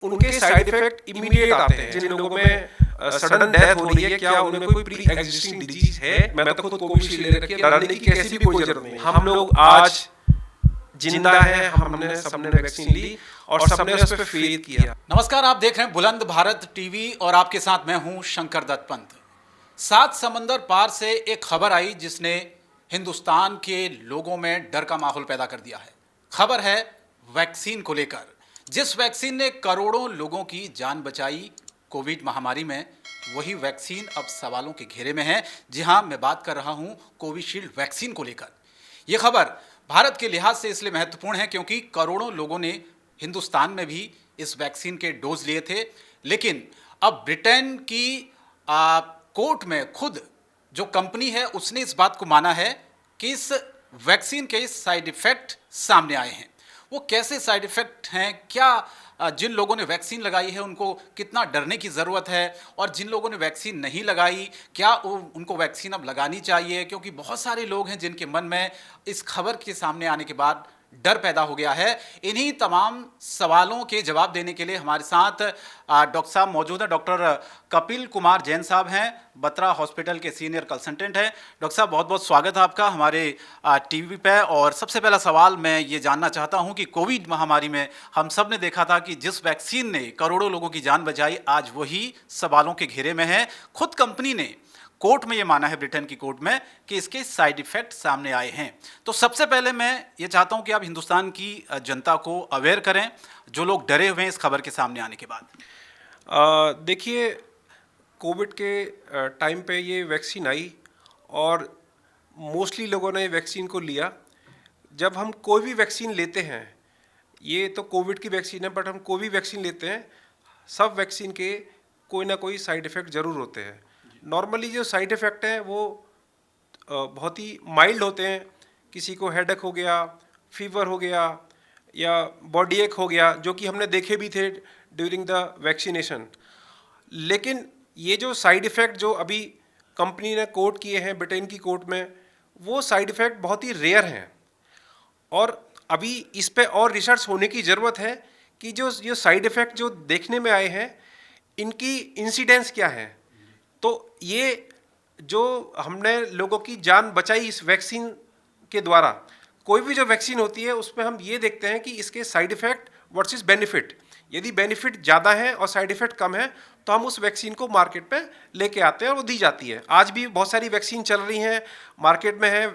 उनके side effect immediate आते हैं। जिन लोगों में सडन डेथ हो रही है, क्या उनमें कोई प्री एग्जिस्टिंग डिजीज है? मैं तो खुद कोविशील्ड ले रखी है, डरने की कैसी भी कोई जरूरत नहीं। हम लोग आज जिंदा हैं, हमने सबने वैक्सीन ली और सबने उस पर फेथ किया। नमस्कार, आप देख रहे हैं बुलंद भारत टीवी और आपके साथ मैं हूं शंकर दत्त पंत। 7 समंदर पार से एक खबर आई जिसने हिंदुस्तान के लोगों में डर का माहौल पैदा कर दिया है। खबर है वैक्सीन को लेकर। जिस वैक्सीन ने करोड़ों लोगों की जान बचाई कोविड महामारी में, वही वैक्सीन अब सवालों के घेरे में है। जी हां, मैं बात कर रहा हूं कोविशील्ड वैक्सीन को लेकर। यह खबर भारत के लिहाज से इसलिए महत्वपूर्ण है क्योंकि करोड़ों लोगों ने हिंदुस्तान में भी इस वैक्सीन के डोज लिए थे, लेकिन अब ब्रिटेन की कोर्ट में खुद जो कंपनी है उसने इस बात को माना है कि इस वैक्सीन के साइड इफेक्ट सामने आए हैं। वो कैसे साइड इफेक्ट हैं, क्या जिन लोगों ने वैक्सीन लगाई है उनको कितना डरने की ज़रूरत है, और जिन लोगों ने वैक्सीन नहीं लगाई क्या उनको वैक्सीन अब लगानी चाहिए, क्योंकि बहुत सारे लोग हैं जिनके मन में इस खबर के सामने आने के बाद डर पैदा हो गया है। इन्हीं तमाम सवालों के जवाब देने के लिए हमारे साथ डॉक्टर साहब मौजूद हैं। डॉक्टर कपिल कुमार जैन साहब हैं, बत्रा हॉस्पिटल के सीनियर कंसल्टेंट हैं। डॉक्टर साहब, बहुत बहुत स्वागत है आपका हमारे टीवी पे। और सबसे पहला सवाल मैं ये जानना चाहता हूँ कि कोविड महामारी में हम सब ने देखा था कि जिस वैक्सीन ने करोड़ों लोगों की जान बचाई, आज वही सवालों के घेरे में है। खुद कंपनी ने कोर्ट में ये माना है, ब्रिटेन की कोर्ट में, कि इसके साइड इफेक्ट सामने आए हैं। तो सबसे पहले मैं ये चाहता हूं कि आप हिंदुस्तान की जनता को अवेयर करें, जो लोग डरे हुए हैं इस खबर के सामने आने के बाद। देखिए, कोविड के टाइम पे ये वैक्सीन आई और मोस्टली लोगों ने वैक्सीन को लिया। जब हम कोई भी वैक्सीन लेते हैं, ये तो कोविड की वैक्सीन है, बट हम कोई भी वैक्सीन लेते हैं, सब वैक्सीन के कोई ना कोई साइड इफ़ेक्ट ज़रूर होते हैं। नॉर्मली जो साइड इफ़ेक्ट हैं वो बहुत ही माइल्ड होते हैं। किसी को हेडेक हो गया, फीवर हो गया या बॉडी एक हो गया, जो कि हमने देखे भी थे ड्यूरिंग द वैक्सीनेशन। लेकिन ये जो साइड इफ़ेक्ट जो अभी कंपनी ने कोट किए हैं ब्रिटेन की कोर्ट में, वो साइड इफ़ेक्ट बहुत ही रेयर हैं और अभी इस पे और रिसर्च होने की ज़रूरत है कि जो साइड इफ़ेक्ट जो देखने में आए हैं, इनकी इंसिडेंस क्या है। तो ये जो हमने लोगों की जान बचाई इस वैक्सीन के द्वारा, कोई भी जो वैक्सीन होती है उसमें हम ये देखते हैं कि इसके साइड इफ़ेक्ट वर्सेस बेनिफिट। यदि बेनिफिट ज़्यादा है और साइड इफ़ेक्ट कम है तो हम उस वैक्सीन को मार्केट पे लेके आते हैं और वो दी जाती है। आज भी बहुत सारी वैक्सीन चल रही हैं, मार्केट में है।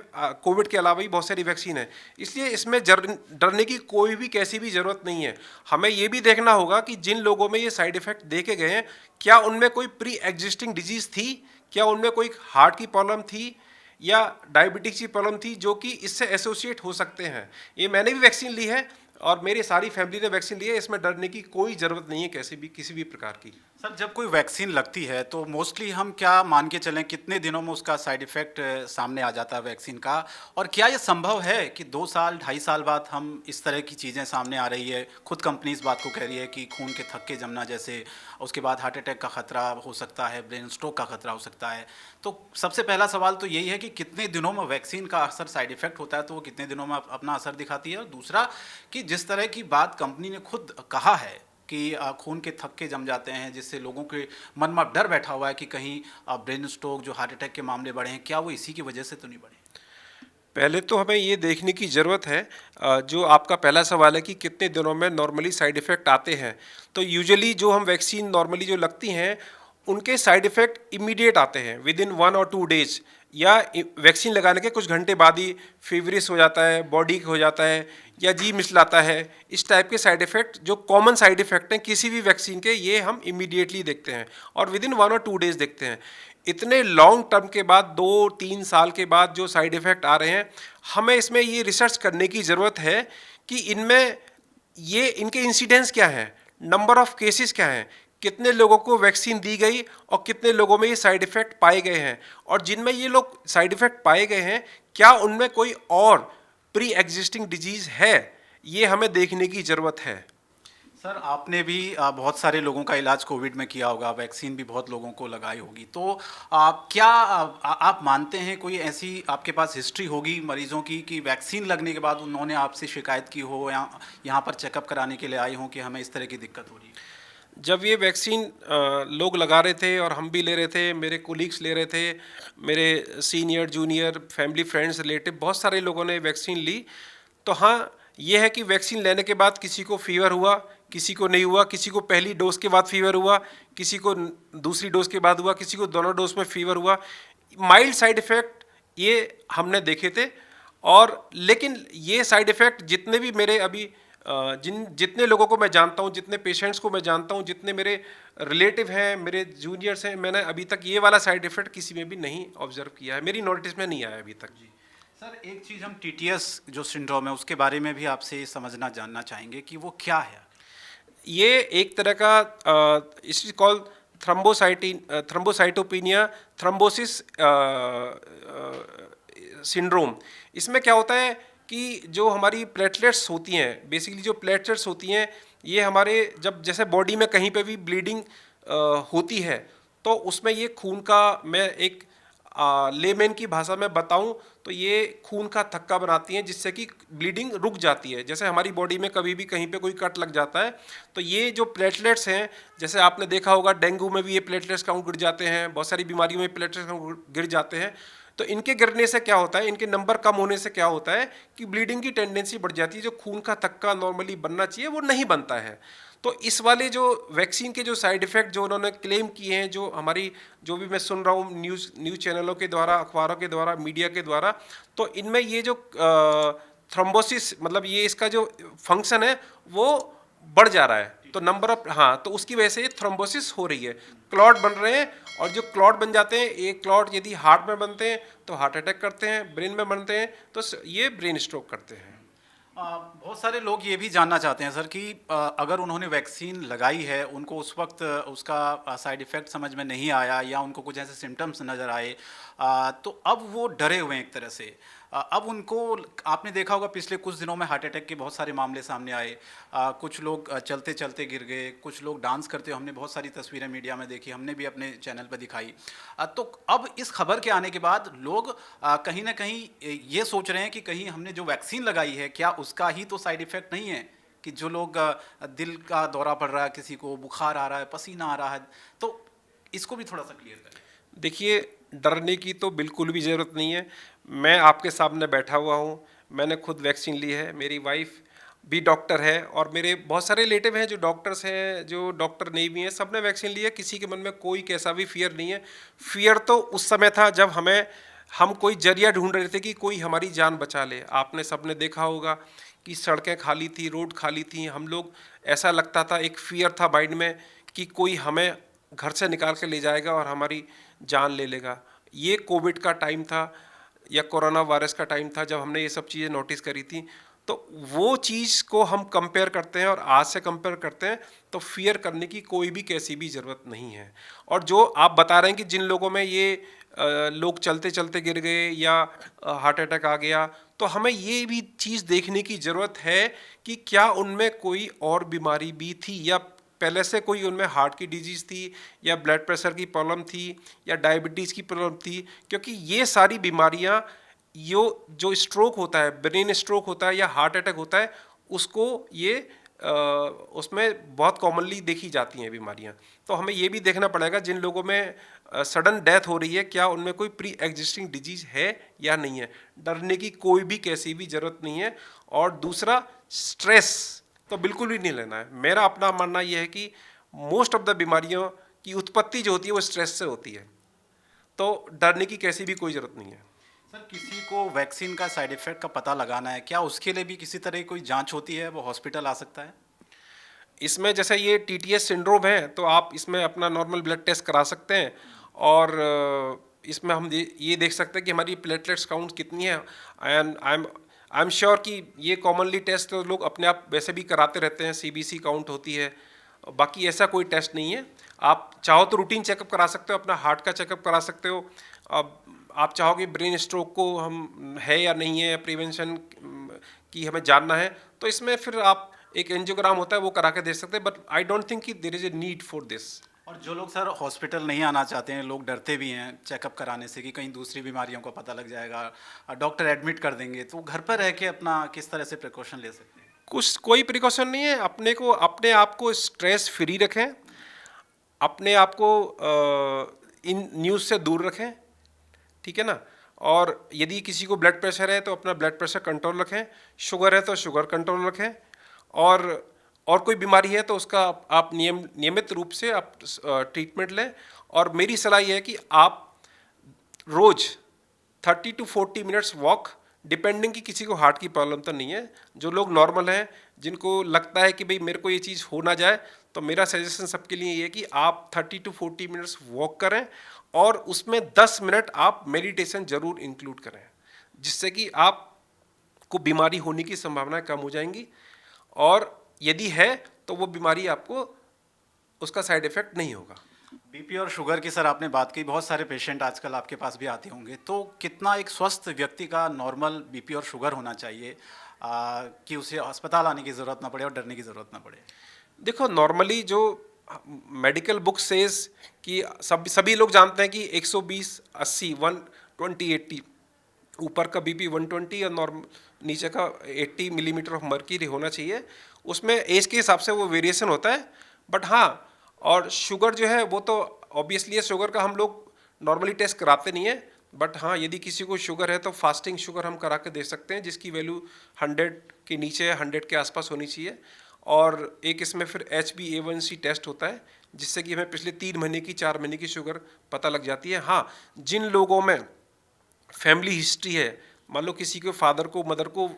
कोविड के अलावा भी बहुत सारी वैक्सीन है, इसलिए इसमें डरने की कोई भी कैसी भी ज़रूरत नहीं है। हमें ये भी देखना होगा कि जिन लोगों में ये साइड इफ़ेक्ट देखे गए हैं, क्या उनमें कोई प्री एग्जिस्टिंग डिजीज़ थी, क्या उनमें कोई हार्ट की प्रॉब्लम थी या डायबिटीज़ की प्रॉब्लम थी, जो कि इससे एसोसिएट हो सकते हैं। ये मैंने भी वैक्सीन ली है और मेरी सारी फैमिली ने वैक्सीन ली है। इसमें डरने की कोई ज़रूरत नहीं है किसी भी प्रकार की। सर, जब कोई वैक्सीन लगती है तो मोस्टली हम क्या मान के चलें, कितने दिनों में उसका साइड इफ़ेक्ट सामने आ जाता है वैक्सीन का? और क्या ये संभव है कि 2 साल 2.5 साल बाद हम इस तरह की चीज़ें सामने आ रही है? खुद कंपनी इस बात को कह रही है कि खून के थक्के जमना जैसे, उसके बाद हार्ट अटैक का खतरा हो सकता है, ब्रेन स्ट्रोक का खतरा हो सकता है। तो सबसे पहला सवाल तो यही है कि कितने दिनों में वैक्सीन का असर, साइड इफ़ेक्ट होता है तो वो कितने दिनों में अपना असर दिखाती है? और दूसरा कि जिस तरह की बात कंपनी ने खुद कहा है कि खून के थक्के जम जाते हैं, जिससे लोगों के मन में डर बैठा हुआ है कि कहीं ब्रेन स्ट्रोक, जो हार्ट अटैक के मामले बढ़े हैं, क्या वो इसी की वजह से तो नहीं बढ़े? पहले तो हमें ये देखने की ज़रूरत है, जो आपका पहला सवाल है कि कितने दिनों में नॉर्मली साइड इफ़ेक्ट आते हैं। तो यूजुअली जो हम वैक्सीन नॉर्मली जो लगती हैं, उनके साइड इफ़ेक्ट इमीडिएट आते हैं विद इन 1 और 2 डेज, या वैक्सीन लगाने के कुछ घंटे बाद ही फीवरिश हो जाता है, बॉडी हो जाता है या जी मिचलाता है। इस टाइप के साइड इफ़ेक्ट जो कॉमन साइड इफ़ेक्ट हैं किसी भी वैक्सीन के, ये हम इमीडिएटली देखते हैं और विद इन 1 और 2 डेज देखते हैं। इतने लॉन्ग टर्म के बाद 2-3 साल के बाद जो साइड इफ़ेक्ट आ रहे हैं, हमें इसमें ये रिसर्च करने की ज़रूरत है कि इनमें ये इनके इंसिडेंस क्या हैं, नंबर ऑफ़ केसेस क्या हैं, कितने लोगों को वैक्सीन दी गई और कितने लोगों में ये साइड इफ़ेक्ट पाए गए हैं, और जिनमें ये लोग साइड इफ़ेक्ट पाए गए हैं क्या उनमें कोई और प्री एग्जिस्टिंग डिजीज़ है, ये हमें देखने की ज़रूरत है। सर, आपने भी बहुत सारे लोगों का इलाज कोविड में किया होगा, वैक्सीन भी बहुत लोगों को लगाई होगी, तो क्या आप मानते हैं कोई ऐसी आपके पास हिस्ट्री होगी मरीजों की कि वैक्सीन लगने के बाद उन्होंने आपसे शिकायत की हो या यहाँ पर चेकअप कराने के लिए आई हो कि हमें इस तरह की दिक्कत हो रही है? जब ये वैक्सीन लोग लगा रहे थे और हम भी ले रहे थे, मेरे कोलीग्स ले रहे थे, मेरे senior junior family friends relative बहुत सारे लोगों ने वैक्सीन ली। तो हाँ, ये है कि वैक्सीन लेने के बाद किसी को फीवर हुआ, किसी को नहीं हुआ, किसी को पहली डोज के बाद फीवर हुआ, किसी को दूसरी डोज के बाद हुआ, किसी को दोनों डोज में फीवर हुआ। माइल्ड साइड इफ़ेक्ट ये हमने देखे थे। और लेकिन ये साइड इफ़ेक्ट जितने भी मेरे अभी जितने लोगों को मैं जानता हूँ, जितने पेशेंट्स को मैं जानता हूँ, जितने मेरे रिलेटिव हैं, मेरे जूनियर्स हैं, मैंने अभी तक ये वाला साइड इफ़ेक्ट किसी में भी नहीं ऑब्जर्व किया है, मेरी नोटिस में नहीं आया अभी तक। जी सर, एक चीज़ हम टीटीएस जो सिंड्रोम है उसके बारे में भी आपसे समझना जानना चाहेंगे कि वो क्या है। ये एक तरह का it is called thrombocytopenia thrombosis syndrome. इसमें क्या होता है कि जो हमारी प्लेटलेट्स होती हैं, बेसिकली जो प्लेटलेट्स होती हैं, ये हमारे जब जैसे बॉडी में कहीं पे भी ब्लीडिंग होती है तो उसमें ये खून का, मैं एक लेमैन की भाषा में बताऊं तो ये खून का थक्का बनाती हैं जिससे कि ब्लीडिंग रुक जाती है। जैसे हमारी बॉडी में कभी भी कहीं पे कोई कट लग जाता है तो ये जो प्लेटलेट्स हैं, जैसे आपने देखा होगा डेंगू में भी ये प्लेटलेट्स काउंट गिर जाते हैं, बहुत सारी बीमारियों में प्लेटलेट्स काउंट गिर जाते हैं। तो इनके गिरने से क्या होता है, इनके नंबर कम होने से क्या होता है कि ब्लीडिंग की टेंडेंसी बढ़ जाती है, जो खून का थक्का नॉर्मली बनना चाहिए वो नहीं बनता है। तो इस वाले जो वैक्सीन के जो साइड इफ़ेक्ट जो उन्होंने क्लेम किए हैं, जो हमारी जो भी मैं सुन रहा हूँ न्यूज़ चैनलों के द्वारा, अखबारों के द्वारा, मीडिया के द्वारा, तो इनमें ये जो थ्रोम्बोसिस मतलब ये इसका जो फंक्शन है वो बढ़ जा रहा है। तो नंबर ऑफ, हाँ, तो उसकी वजह से ये थ्रोम्बोसिस हो रही है, क्लॉट बन रहे हैं। और जो क्लॉट बन जाते हैं, एक क्लॉट यदि हार्ट में बनते हैं तो हार्ट अटैक करते हैं, ब्रेन में बनते हैं तो ये ब्रेन स्ट्रोक करते हैं। बहुत सारे लोग ये भी जानना चाहते हैं सर कि अगर उन्होंने वैक्सीन लगाई है, उनको उस वक्त उसका साइड इफ़ेक्ट समझ में नहीं आया या उनको कुछ ऐसे सिम्टम्स नज़र आए, तो अब वो डरे हुए हैं एक तरह से। अब उनको, आपने देखा होगा पिछले कुछ दिनों में हार्ट अटैक के बहुत सारे मामले सामने आए। कुछ लोग चलते चलते गिर गए, कुछ लोग डांस करते हुए, हमने बहुत सारी तस्वीरें मीडिया में देखी, हमने भी अपने चैनल पर दिखाई। तो अब इस खबर के आने के बाद लोग कहीं ना कहीं ये सोच रहे हैं कि कहीं हमने जो वैक्सीन लगाई है क्या उसका ही तो साइड इफ़ेक्ट नहीं है, कि जो लोग दिल का दौरा पड़ रहा है, किसी को बुखार आ रहा है, पसीना आ रहा है। तो इसको भी थोड़ा सा क्लियर करें। देखिए, डरने की तो बिल्कुल भी ज़रूरत नहीं है। मैं आपके सामने बैठा हुआ हूँ, मैंने खुद वैक्सीन ली है, मेरी वाइफ भी डॉक्टर है और मेरे बहुत सारे रिलेटिव हैं जो डॉक्टर्स हैं, जो डॉक्टर नहीं भी हैं, सब ने वैक्सीन ली है। किसी के मन में कोई कैसा भी फियर नहीं है। फियर तो उस समय था जब हम कोई जरिया ढूंढ रहे थे कि कोई हमारी जान बचा ले। आपने सबने देखा होगा कि सड़कें खाली थी, रोड खाली थी, हम लोग, ऐसा लगता था, एक फियर था माइंड में कि कोई हमें घर से निकाल के ले जाएगा और हमारी जान ले लेगा। ये कोविड का टाइम था या कोरोना वायरस का टाइम था जब हमने ये सब चीज़ें नोटिस करी थी। तो वो चीज़ को हम कंपेयर करते हैं और आज से कंपेयर करते हैं तो फियर करने की कोई भी कैसी भी ज़रूरत नहीं है। और जो आप बता रहे हैं कि जिन लोगों में ये लोग चलते चलते गिर गए या हार्ट अटैक आ गया, तो हमें ये भी चीज़ देखने की ज़रूरत है कि क्या उनमें कोई और बीमारी भी थी, या पहले से कोई उनमें हार्ट की डिजीज़ थी, या ब्लड प्रेशर की प्रॉब्लम थी, या डायबिटीज़ की प्रॉब्लम थी। क्योंकि ये सारी बीमारियां, यो जो स्ट्रोक होता है, ब्रेन स्ट्रोक होता है या हार्ट अटैक होता है, उसको ये उसमें बहुत कॉमनली देखी जाती हैं बीमारियां। तो हमें ये भी देखना पड़ेगा जिन लोगों में सडन डेथ हो रही है क्या उनमें कोई प्री एग्जिस्टिंग डिजीज़ है या नहीं है। डरने की कोई भी कैसी भी ज़रूरत नहीं है। और दूसरा, स्ट्रेस तो बिल्कुल भी नहीं लेना है। मेरा अपना मानना यह है कि मोस्ट ऑफ द बीमारियों की उत्पत्ति जो होती है वो स्ट्रेस से होती है। तो डरने की कैसी भी कोई ज़रूरत नहीं है। सर, किसी को वैक्सीन का साइड इफ़ेक्ट का पता लगाना है, क्या उसके लिए भी किसी तरह की कोई जांच होती है, वो हॉस्पिटल आ सकता है? इसमें जैसे ये टीटीएस सिंड्रोम है तो आप इसमें अपना नॉर्मल ब्लड टेस्ट करा सकते हैं और इसमें हम ये देख सकते हैं कि हमारी प्लेटलेट्स काउंट कितनी है। एंड आई एम श्योर कि ये कॉमनली टेस्ट तो लोग अपने आप वैसे भी कराते रहते हैं, सीबीसी काउंट होती है, बाकी ऐसा कोई टेस्ट नहीं है। आप चाहो तो रूटीन चेकअप करा सकते हो, अपना हार्ट का चेकअप करा सकते हो। अब आप चाहोगे ब्रेन स्ट्रोक को हम है या नहीं है, प्रिवेंशन की हमें जानना है, तो इसमें फिर आप एक एंजियोग्राम होता है वो करा के दे सकते हैं। बट आई डोंट थिंक कि there is a need for this. और जो लोग सर हॉस्पिटल नहीं आना चाहते हैं, लोग डरते भी हैं चेकअप कराने से कि कहीं दूसरी बीमारियों का पता लग जाएगा, डॉक्टर एडमिट कर देंगे, तो घर पर रह के अपना किस तरह से प्रिकॉशन ले सकते हैं? कुछ कोई प्रिकॉशन नहीं है। अपने आप को स्ट्रेस फ्री रखें अपने आप को इन न्यूज़ से दूर रखें, ठीक है ना। और यदि किसी को ब्लड प्रेशर है तो अपना ब्लड प्रेशर कंट्रोल रखें, शुगर है तो शुगर कंट्रोल रखें, और और कोई बीमारी है तो उसका आप नियमित रूप से आप ट्रीटमेंट लें। और मेरी सलाह यह है कि आप रोज 30 to 40 मिनट्स वॉक, डिपेंडिंग कि किसी को हार्ट की प्रॉब्लम तो नहीं है, जो लोग नॉर्मल हैं, जिनको लगता है कि भाई मेरे को ये चीज़ हो ना जाए, तो मेरा सजेशन सबके लिए ये है कि आप 30 to 40 मिनट्स वॉक करें और उसमें 10 मिनट आप मेडिटेशन जरूर इंक्लूड करें, जिससे कि आपको बीमारी होने की संभावनाएं कम हो जाएंगी, और यदि है तो वो बीमारी आपको उसका साइड इफेक्ट नहीं होगा। बीपी और शुगर की सर आपने बात की, बहुत सारे पेशेंट आजकल आपके पास भी आते होंगे, तो कितना एक स्वस्थ व्यक्ति का नॉर्मल बीपी और शुगर होना चाहिए कि उसे अस्पताल आने की ज़रूरत ना पड़े और डरने की ज़रूरत ना पड़े? देखो, नॉर्मली जो मेडिकल बुक सेज कि सभी लोग जानते हैं कि 120 80 120 80 ऊपर का बीपी 120 और नॉर्म नीचे का 80 मिलीमीटर ऑफ मर्क्यूरी होना चाहिए। उसमें एज के हिसाब से वो वेरिएशन होता है, बट हाँ, और शुगर जो है वो तो ऑब्वियसली है, शुगर का हम लोग नॉर्मली टेस्ट कराते नहीं है, बट हाँ यदि किसी को शुगर है तो फास्टिंग शुगर हम करा के दे सकते हैं, जिसकी वैल्यू 100 के नीचे 100 के आसपास होनी चाहिए। और एक इसमें फिर HbA1c टेस्ट होता है, जिससे कि हमें पिछले 3 महीने की 4 महीने की शुगर पता लग जाती है। हाँ, जिन लोगों में फैमिली हिस्ट्री है, मान लो किसी के फादर को मदर को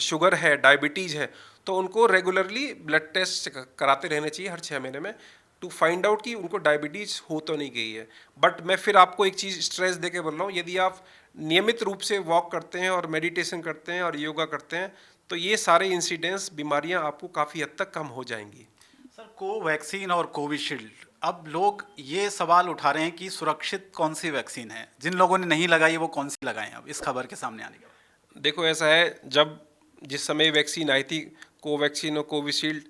शुगर है, डायबिटीज़ है, तो उनको रेगुलरली ब्लड टेस्ट कराते रहने चाहिए हर 6 महीने में, टू फाइंड आउट कि उनको डायबिटीज़ हो तो नहीं गई है। बट मैं फिर आपको एक चीज़ स्ट्रेस दे के बोल रहा हूँ, यदि आप नियमित रूप से वॉक करते हैं और मेडिटेशन करते हैं और योगा करते हैं, तो ये सारे इंसिडेंट्स, बीमारियां आपको काफ़ी हद तक कम हो जाएंगी। सर, कोवैक्सीन और कोविशील्ड, अब लोग ये सवाल उठा रहे हैं कि सुरक्षित कौन सी वैक्सीन है, जिन लोगों ने नहीं लगाई वो कौन सी लगाएं अब इस खबर के सामने आने के बाद? देखो, ऐसा है, जब जिस समय वैक्सीन आई थी, कोवैक्सीन और कोविशील्ड,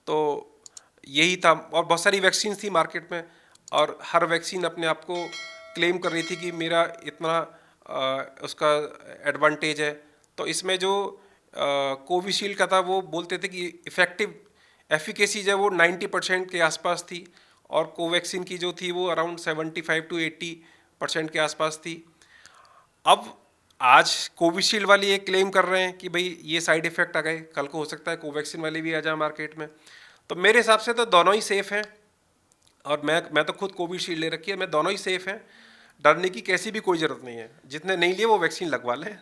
तो यही था, और बहुत सारी वैक्सीन थी मार्केट में, और हर वैक्सीन अपने आप को क्लेम कर रही थी कि मेरा इतना उसका एडवांटेज है। तो इसमें जो कोविशील्ड का था, वो बोलते थे कि इफ़ेक्टिव एफिकेसी जो है वो 90% के आसपास थी, और कोवैक्सीन की जो थी वो अराउंड 75 to 80% के आसपास थी। अब आज कोविशील्ड वाले ये क्लेम कर रहे हैं कि भाई ये साइड इफ़ेक्ट आ गए, कल को हो सकता है कोवैक्सीन वाले भी आ जाए मार्केट में। तो मेरे हिसाब से तो दोनों ही सेफ़ हैं, और मैं तो खुद कोविशील्ड ले रखी है, मैं दोनों ही सेफ़ हैं, डरने की कैसी भी कोई ज़रूरत नहीं है। जितने नहीं लिए वो वैक्सीन लगवा लें।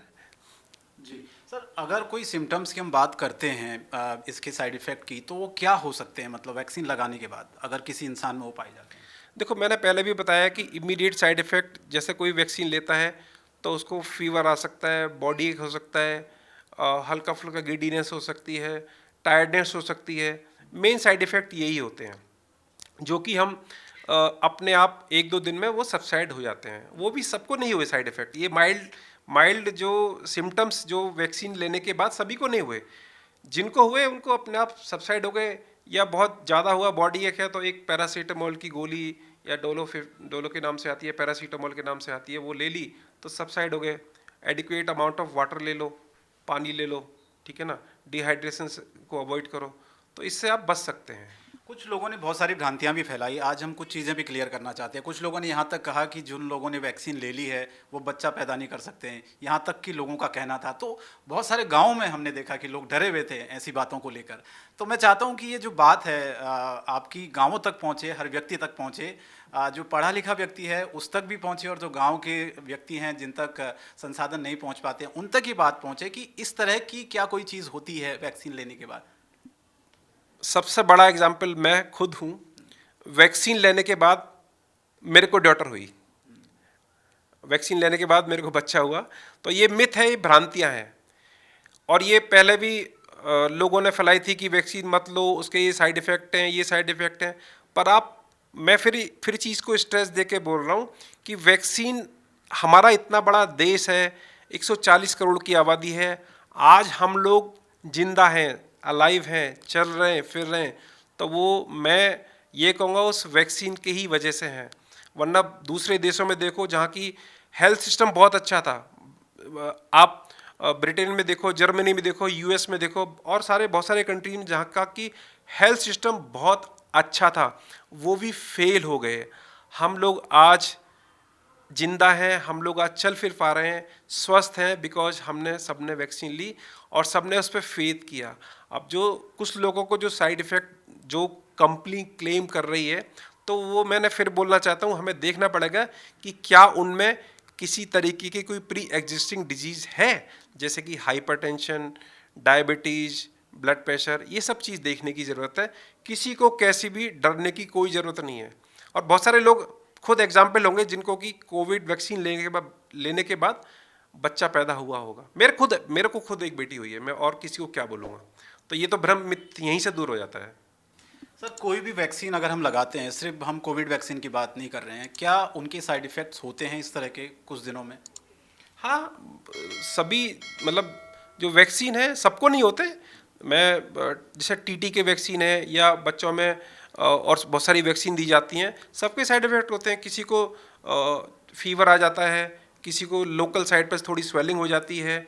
जी सर, अगर कोई सिम्टम्स की हम बात करते हैं इसके साइड इफ़ेक्ट की, तो वो क्या हो सकते हैं, मतलब वैक्सीन लगाने के बाद अगर किसी इंसान में वो पाए जाते हैं? देखो, मैंने पहले भी बताया कि इमीडिएट साइड इफ़ेक्ट, जैसे कोई वैक्सीन लेता है तो उसको फीवर आ सकता है, बॉडी एक हो सकता है, हल्का फुल्का गिडीनेस हो सकती है, टायर्डनेस हो सकती है। मेन साइड इफ़ेक्ट यही होते हैं, जो कि हम अपने आप 1-2 दिन में वो सबसाइड हो जाते हैं। वो भी सबको नहीं हुए साइड इफ़ेक्ट, ये माइल्ड माइल्ड जो सिम्टम्स जो वैक्सीन लेने के बाद सभी को नहीं हुए। जिनको हुए उनको अपने आप सबसाइड हो गए, या बहुत ज़्यादा हुआ, बॉडी एक है तो एक पैरासीटामोल की गोली या डोलो के नाम से आती है, पैरासीटामोल के नाम से आती है, वो ले ली तो सबसाइड हो गए। एडिक्वेट अमाउंट ऑफ वाटर ले लो, पानी ले लो, ठीक है ना, डिहाइड्रेशन को अवॉइड करो, तो इससे आप बच सकते हैं। कुछ लोगों ने बहुत सारी भ्रांतियां भी फैलाई, आज हम कुछ चीज़ें भी क्लियर करना चाहते हैं। कुछ लोगों ने यहाँ तक कहा कि जिन लोगों ने वैक्सीन ले ली है वो बच्चा पैदा नहीं कर सकते हैं, यहाँ तक कि लोगों का कहना था। तो बहुत सारे गाँव में हमने देखा कि लोग डरे हुए थे ऐसी बातों को लेकर। तो मैं चाहता हूँ कि ये जो बात है आपकी गाँवों तक पहुँचे, हर व्यक्ति तक पहुँचे, जो पढ़ा लिखा व्यक्ति है उस तक भी पहुँचे, और जो गाँव के व्यक्ति हैं जिन तक संसाधन नहीं पहुँच पाते उन तक ही बात पहुँचे कि इस तरह की क्या कोई चीज़ होती है वैक्सीन लेने के बाद। सबसे बड़ा एग्जाम्पल मैं खुद हूँ। वैक्सीन लेने के बाद मेरे को डॉटर हुई, वैक्सीन लेने के बाद मेरे को बच्चा हुआ। तो ये मिथ है, ये भ्रांतियाँ हैं, और ये पहले भी लोगों ने फैलाई थी कि वैक्सीन मत लो, उसके ये साइड इफ़ेक्ट हैं, ये साइड इफ़ेक्ट हैं। पर मैं फिर चीज़ को स्ट्रेस दे के बोल रहा हूँ कि वैक्सीन, हमारा इतना बड़ा देश है, 140 करोड़ की आबादी है, आज हम लोग जिंदा हैं, अलाइव हैं, चल रहे हैं, फिर रहे हैं, तो वो मैं ये कहूँगा उस वैक्सीन के ही वजह से हैं। वरना दूसरे देशों में देखो जहाँ की हेल्थ सिस्टम बहुत अच्छा था, आप ब्रिटेन में देखो, जर्मनी में देखो, US में देखो, और बहुत सारे कंट्री में जहाँ का कि हेल्थ सिस्टम बहुत अच्छा था वो भी फेल हो गए। हम लोग आज जिंदा हैं, हम लोग आज चल फिर पा रहे हैं, स्वस्थ हैं, बिकॉज हमने सबने वैक्सीन ली और सबने उस पर फेथ किया। अब जो कुछ लोगों को जो साइड इफ़ेक्ट जो कंपनी क्लेम कर रही है, तो वो मैंने फिर बोलना चाहता हूँ, हमें देखना पड़ेगा कि क्या उनमें किसी तरीके की कोई प्री एग्जिस्टिंग डिजीज़ है, जैसे कि हाइपरटेंशन, डायबिटीज़, ब्लड प्रेशर, ये सब चीज़ देखने की ज़रूरत है। किसी को कैसी भी डरने की कोई ज़रूरत नहीं है। और बहुत सारे लोग खुद एग्जाम्पल होंगे जिनको कि कोविड वैक्सीन लेने के बाद बच्चा पैदा हुआ होगा। मेरे को खुद एक बेटी हुई है, मैं और किसी को क्या बोलूँगा। तो ये तो भ्रम मिथ यहीं से दूर हो जाता है। सर, कोई भी वैक्सीन अगर हम लगाते हैं, सिर्फ हम कोविड वैक्सीन की बात नहीं कर रहे हैं, क्या उनके साइड इफ़ेक्ट्स होते हैं इस तरह के कुछ दिनों में? हाँ, सभी मतलब जो वैक्सीन है सबको नहीं होते। जैसे टीटी के वैक्सीन है या बच्चों में और बहुत सारी वैक्सीन दी जाती हैं, सबके साइड इफ़ेक्ट होते हैं। किसी को फीवर आ जाता है, किसी को लोकल साइड पर थोड़ी स्वेलिंग हो जाती है,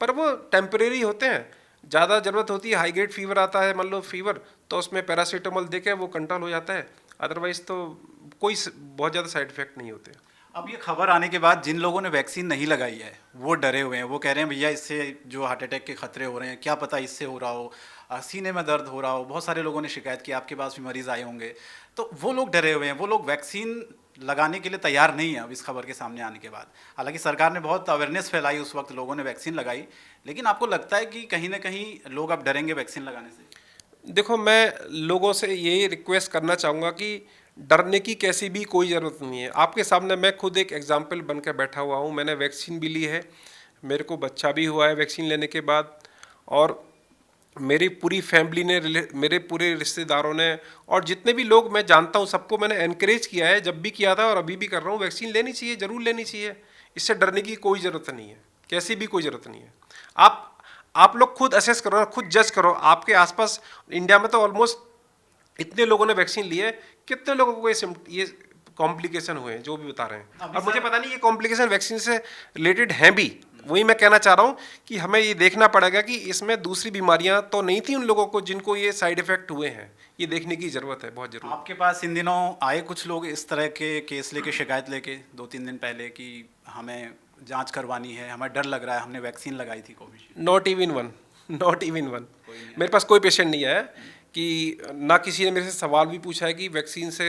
पर वो टेम्परेरी होते हैं। ज़्यादा ज़रूरत होती है, हाई ग्रेड फीवर आता है, मान लो फीवर, तो उसमें पैरासीटामोल दे के वो कंट्रोल हो जाता है। अदरवाइज़ तो कोई बहुत ज़्यादा साइड इफ़ेक्ट नहीं होते। अब ये खबर आने के बाद जिन लोगों ने वैक्सीन नहीं लगाई है वो डरे हुए हैं, वो कह रहे हैं भैया इससे जो हार्ट अटैक के खतरे हो रहे हैं, क्या पता इससे हो रहा हो, सीने में दर्द हो रहा हो। बहुत सारे लोगों ने शिकायत की, आपके पास भी मरीज़ आए होंगे। तो वो लोग डरे हुए हैं, वो लोग वैक्सीन लगाने के लिए तैयार नहीं है अब इस खबर के सामने आने के बाद। हालांकि सरकार ने बहुत अवेयरनेस फैलाई, उस वक्त लोगों ने वैक्सीन लगाई, लेकिन आपको लगता है कि कहीं ना कहीं लोग अब डरेंगे वैक्सीन लगाने से? देखो, मैं लोगों से यही रिक्वेस्ट करना चाहूँगा कि डरने की कैसी भी कोई ज़रूरत नहीं है। आपके सामने मैं खुद एक एग्जाम्पल बन के बैठा हुआ हूँ। मैंने वैक्सीन भी ली है, मेरे को बच्चा भी हुआ है वैक्सीन लेने के बाद, और मेरी पूरी फैमिली ने, मेरे पूरे रिश्तेदारों ने और जितने भी लोग मैं जानता हूँ, सबको मैंने एनकरेज किया है, जब भी किया था और अभी भी कर रहा हूँ। वैक्सीन लेनी चाहिए, ज़रूर लेनी चाहिए। इससे डरने की कोई ज़रूरत नहीं है, कैसी भी कोई ज़रूरत नहीं है। आप आप लोग खुद असेस करो, खुद जज करो। आपके आसपास इंडिया में तो ऑलमोस्ट इतने लोगों ने वैक्सीन ली है, कितने लोगों को ये कॉम्प्लिकेशन हुए हैं जो भी बता रहे हैं। और मुझे पता नहीं ये कॉम्प्लिकेशन वैक्सीन से रिलेटेड हैं भी। वही मैं कहना चाह रहा हूँ कि हमें ये देखना पड़ेगा कि इसमें दूसरी बीमारियां तो नहीं थी उन लोगों को जिनको ये साइड इफेक्ट हुए हैं। ये देखने की ज़रूरत है, बहुत ज़रूरी। आपके पास इन दिनों आए कुछ लोग इस तरह के केस लेके, शिकायत लेके 2-3 दिन पहले, कि हमें जांच करवानी है, हमें डर लग रहा है, हमने वैक्सीन लगाई थी Covishield? Not even one, not even one. मेरे पास कोई पेशेंट नहीं आया कि ना किसी ने मेरे से सवाल भी पूछा है कि वैक्सीन से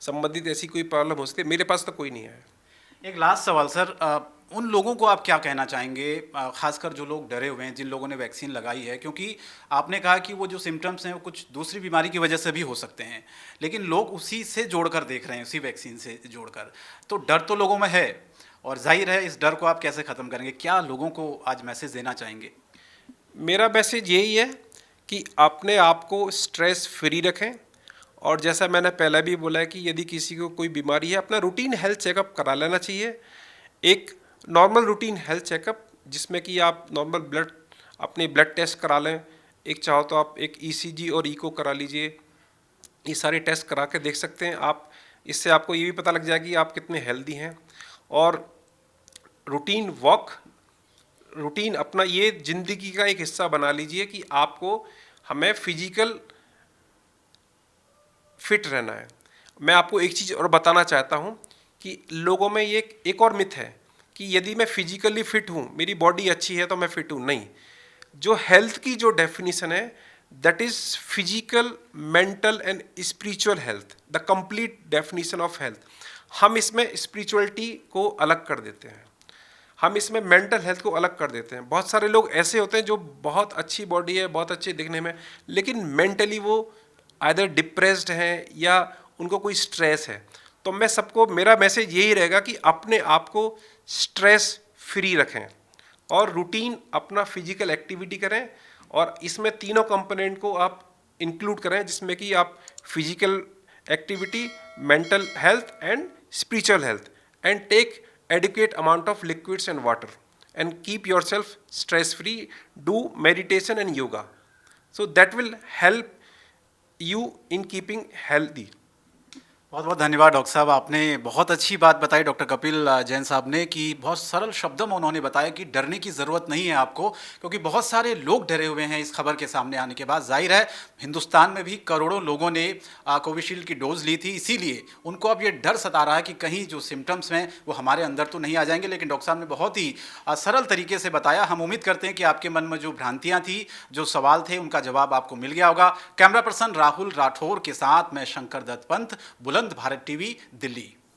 संबंधित ऐसी कोई प्रॉब्लम हो सकती है। मेरे पास तो कोई नहीं आया। एक लास्ट सवाल सर, उन लोगों को आप क्या कहना चाहेंगे, खासकर जो लोग डरे हुए हैं, जिन लोगों ने वैक्सीन लगाई है? क्योंकि आपने कहा कि वो जो सिम्टम्स हैं वो कुछ दूसरी बीमारी की वजह से भी हो सकते हैं, लेकिन लोग उसी से जोड़कर देख रहे हैं, उसी वैक्सीन से जोड़कर। तो डर तो लोगों में है, और जाहिर है इस डर को आप कैसे ख़त्म करेंगे? क्या लोगों को आज मैसेज देना चाहेंगे? मेरा मैसेज यही है कि अपने आप को स्ट्रेस फ्री रखें, और जैसा मैंने पहले भी बोला है कि यदि किसी को कोई बीमारी है, अपना रूटीन हेल्थ चेकअप करा लेना चाहिए। एक नॉर्मल रूटीन हेल्थ चेकअप जिसमें कि आप नॉर्मल अपने ब्लड टेस्ट करा लें। एक चाहो तो आप एक ईसीजी और इको करा लीजिए। ये सारे टेस्ट करा के देख सकते हैं आप। इससे आपको ये भी पता लग जाएगा कि आप कितने हेल्दी हैं। और रूटीन वॉक, रूटीन अपना ये ज़िंदगी का एक हिस्सा बना लीजिए कि आपको हमें फिजिकल फिट रहना है। मैं आपको एक चीज़ और बताना चाहता हूँ कि लोगों में ये एक और मिथ है कि यदि मैं फिजिकली फिट हूँ, मेरी बॉडी अच्छी है तो मैं फिट हूँ। नहीं, जो हेल्थ की जो डेफिनेशन है, that is physical, mental and spiritual health, the complete definition of health. हम इसमें स्पिरिचुअलिटी को अलग कर देते हैं, हम इसमें मेंटल हेल्थ को अलग कर देते हैं। बहुत सारे लोग ऐसे होते हैं जो बहुत अच्छी बॉडी है, बहुत अच्छे दिखने में, लेकिन मेंटली वो आइदर डिप्रेस्ड हैं या उनको कोई स्ट्रेस है। तो मैं सबको, मेरा मैसेज यही रहेगा कि अपने आप को स्ट्रेस फ्री रखें और रूटीन अपना फिजिकल एक्टिविटी करें, और इसमें तीनों कंपोनेंट को आप इंक्लूड करें, जिसमें कि आप physical activity, mental health and spiritual health, and take adequate amount of liquids and water, and keep yourself stress free. Do meditation and yoga, so that will help you in keeping healthy. बहुत बहुत धन्यवाद doctor साहब। आपने बहुत अच्छी बात बताई, doctor Kapil Jain साहब ने, कि बहुत सरल शब्दों में उन्होंने बताया कि डरने की ज़रूरत नहीं है आपको, क्योंकि बहुत सारे लोग डरे हुए हैं इस खबर के सामने आने के बाद। जाहिर है हिंदुस्तान में भी करोड़ों लोगों ने कोविशील्ड की डोज ली थी, इसीलिए उनको अब ये डर सता रहा है कि कहीं जो सिम्टम्स हैं वो हमारे अंदर तो नहीं आ जाएंगे। लेकिन डॉक्टर साहब ने बहुत ही सरल तरीके से बताया। हम उम्मीद करते हैं कि आपके मन में जो भ्रांतियाँ थी, जो सवाल थे, उनका जवाब आपको मिल गया होगा। कैमरा पर्सन राहुल राठौर के साथ मैं शंकर दत्त पंत, बुलंद भारत टीवी, दिल्ली।